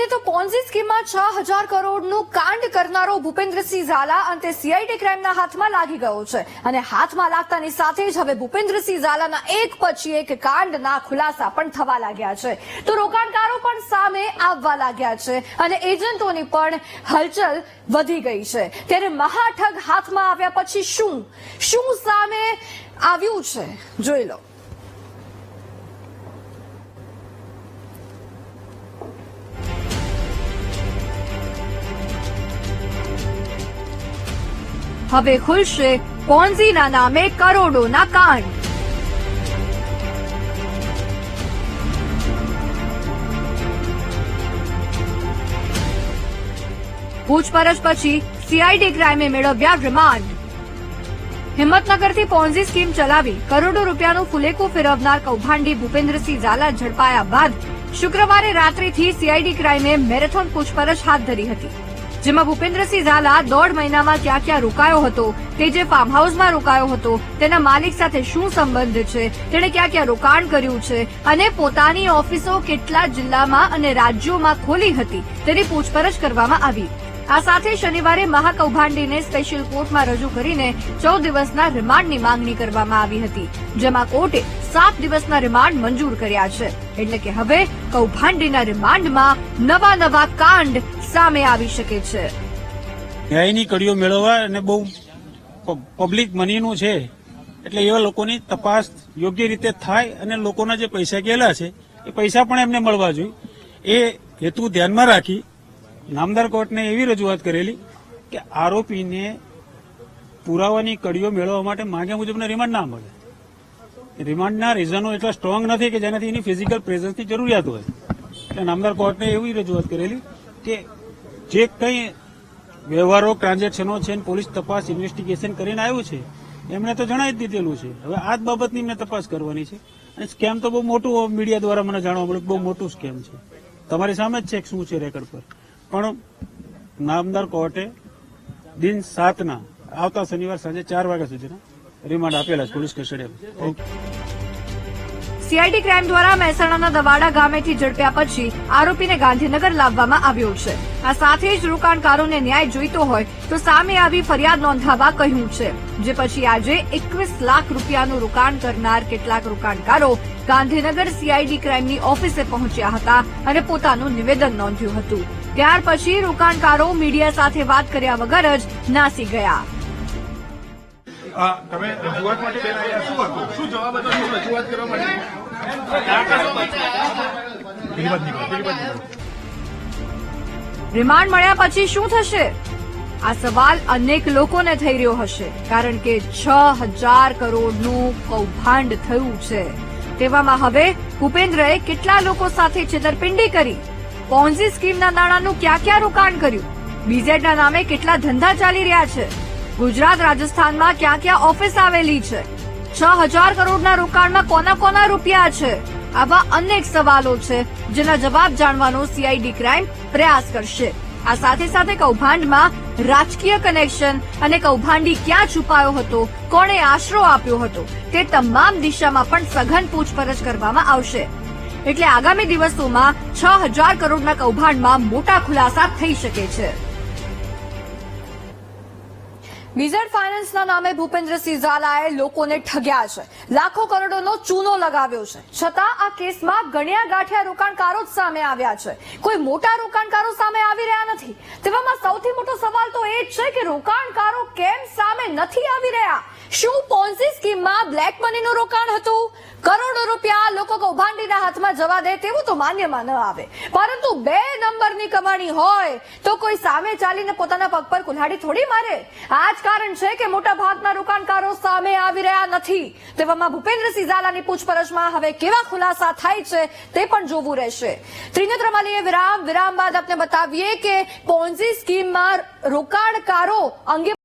જોઈએ તો પોન્ઝી સ્કીમમાં 6000 કરોડનું કાંડ કરનારો ભૂપેન્દ્રસિંહ ઝાલા અંતે સીઆઈડી ક્રાઇમના હાથમાં લાગી ગયો છે અને હાથમાં લાગતાની સાથે જ હવે ભૂપેન્દ્રસિંહ ઝાલાના એક પછી એક કાંડના ખુલાસા પણ થવા લાગ્યા છે તો રોકાણકારો પણ સામે આવવા લાગ્યા છે અને એજન્ટોની પણ હલચલ વધી ગઈ છે ત્યારે મહાઠગ હાથમાં આવ્યા પછી શું સામે આવ્યું છે જોઈ લો। હવે ખુલશે પોન્ઝીના નામે કરોડોના કાંડ। પૂછપરછ પછી સીઆઈડી ક્રાઇમે મેળવ્યા રિમાન્ડ। હિંમતનગરથી પોન્ઝી સ્કીમ ચલાવી કરોડો રૂપિયાનું ફુલેકું ફેરવનાર કૌભાંડી ભૂપેન્દ્રસિંહ ઝાલા ઝડપાયા બાદ શુક્રવારે રાત્રિથી સીઆઈડી ક્રાઇમે મેરેથોન પૂછપરછ હાથ ધરી હતી જેમાં ભૂપેન્દ્રસિંહ ઝાલા 1.5 મહિનામાં ક્યાં ક્યાં રોકાયો હતો, તે જે ફાર્મ હાઉસમાં રોકાયો હતો તેના માલિક સાથે શું સંબંધ છે, તેણે ક્યાં ક્યાં રોકાણ કર્યું છે અને પોતાની ઓફિસો કેટલા જિલ્લામાં અને રાજ્યોમાં ખોલી હતી તેની પૂછપરછ કરવામાં આવી। આ સાથે શનિવારે મહાકૌભાંડીને સ્પેશિયલ કોર્ટમાં રજૂ કરીને 14 દિવસના રિમાન્ડની માંગણી કરવામાં આવી હતી જેમાં કોર્ટે 7 દિવસના રિમાન્ડ મંજૂર કર્યા છે એટલે કે હવે કૌભાંડીના રિમાન્ડમાં નવા કાંડ સામે આવી શકે છે। ન્યાયની કડીઓ મેળવવા અને બહુ પબ્લિક મનીનું છે એટલે એવા લોકોની તપાસ યોગ્ય રીતે થાય અને લોકોના જે પૈસા ગયેલા છે એ પૈસા પણ એમને મળવા જોઈએ એ હેતુ ધ્યાનમાં રાખી નામદાર કોર્ટને એવી રજૂઆત કરેલી કે આરોપીને પુરાવાની કડીઓ મેળવવા માટે માંગ્યા મુજબના રિમાન્ડ ના મળે। રિમાન્ડના રીઝનો એટલા સ્ટ્રોંગ નથી કે જેનાથી એની ફિઝિકલ પ્રેઝન્સની જરૂરિયાત હોય એટલે નામદાર કોર્ટને એવી રજૂઆત કરેલી કે જે કંઈ વ્યવહારો ટ્રાન્ઝેક્શનો છે પોલીસ તપાસ ઇન્વેસ્ટિગેશન કરીને આવ્યું છે એમને તો જણાવી જ દીધેલું છે। હવે આ જ બાબતની એમને તપાસ કરવાની છે અને સ્કેમ તો બહુ મોટું મીડિયા દ્વારા મને જાણવા મળ્યું બહુ મોટું સ્કેમ છે, તમારી સામે જ છે શું છે રેકોર્ડ પર। પણ નામદાર કોર્ટે દિન 7ના આવતા શનિવાર સાંજે 4 વાગ્યા સુધીના રિમાન્ડ આપેલા છે પોલીસ કસ્ટડીમાં। સીઆઈડી ક્રાઇમ દ્વારા મહેસાણાના દવાડા ગામેથી ઝડપ્યા પછી આરોપીને ગાંધીનગર લાવવામાં આવ્યો છે। આ સાથે જ રોકાણકારોને ન્યાય જોઈતો હોય તો સામે આવી ફરિયાદ નોંધાવવા કહ્યું છે જે પછી આજે 21 લાખ રૂપિયાનું રોકાણ કરનાર કેટલાક રોકાણકારો ગાંધીનગર સીઆઈડી ક્રાઇમની ઓફિસે પહોંચ્યા હતા અને પોતાનું નિવેદન નોંધ્યું હતું। ત્યાર પછી રોકાણકારો મીડિયા સાથે વાત કર્યા વગર જ નાસી ગયા। તમે રજૂઆત માટે બેન આવ્યા શું હતું? શું જવાબ હતો રજૂઆત કરવા માટે? રિમાન્ડ મળ્યા પછી શું થશે? આ સવાલ અનેક લોકોને થઈ રહ્યો હશે કારણ કે 6000 કરોડનું કૌભાંડ થયું છે। તેવામાં હવે ભૂપેન્દ્રએ કેટલા લોકો સાથે છેતરપિંડી કરી, પોન્ઝી સ્કીમના નાણાંનું ક્યાં રોકાણ કર્યું, બીઝેડના નામે કેટલા ધંધા ચાલી રહ્યા છે, ગુજરાત રાજસ્થાનમાં ક્યાં ઓફિસ આવેલી છે, 6000 કરોડના રોકાણમાં કોના રૂપિયા છે, આવા અનેક સવાલો છે જેના જવાબ જાણવાનો સીઆઈડી ક્રાઇમ પ્રયાસ કરશે। આ સાથે કૌભાંડમાં રાજકીય કનેક્શન અને કૌભાંડી ક્યાં છુપાયો હતો, કોણે આશરો આપ્યો હતો તે તમામ દિશામાં પણ સઘન પૂછપરછ કરવામાં આવશે એટલે આગામી દિવસોમાં 6000 કરોડના કૌભાંડમાં મોટા ખુલાસા થઈ શકે છે। બીઝેડ ફાઇનાન્સના નામે ભૂપેન્દ્રસિંહ ઝાલાએ લોકોને ઠગ્યા છે, લાખો કરોડોનો ચૂનો લગાવ્યો છે છતાં આ કેસમાં ગણ્યા ગાંઠ્યા રોકાણકારો જ સામે આવ્યા છે, કોઈ મોટા રોકાણકારો સામે આવી રહ્યા નથી। તેવામાં સૌથી મોટો સવાલ તો એ જ છે કે રોકાણકારો કેમ સામે નથી આવી રહ્યા? શું પોન્ઝી સ્કીમમાં બ્લેક મનીનું રોકાણ હતું? કરોડો રૂપિયા લોકો કૌભાંડીના હાથમાં જવા દે તેવું તો માન્યમાં ન આવે, પરંતુ 2 નંબરની કમાણી હોય તો કોઈ સામે ચાલીને પોતાના પગ પર કુલ્હાડી થોડી મારે। આ જ કારણ છે કે મોટા ભાગના રોકાણકારો સામે આવી રહ્યા નથી। તેવામાં ભૂપેન્દ્રસિંહ ઝાલાની પૂછપરછમાં હવે કેવા ખુલાસા થાય છે તે પણ જોવું રહેશે। ત્રિનેત્ર મલીએ વિરામ બાદ આપને બતાવીએ કે પોન્ઝી સ્કીમમાં રોકાણકારો અંગે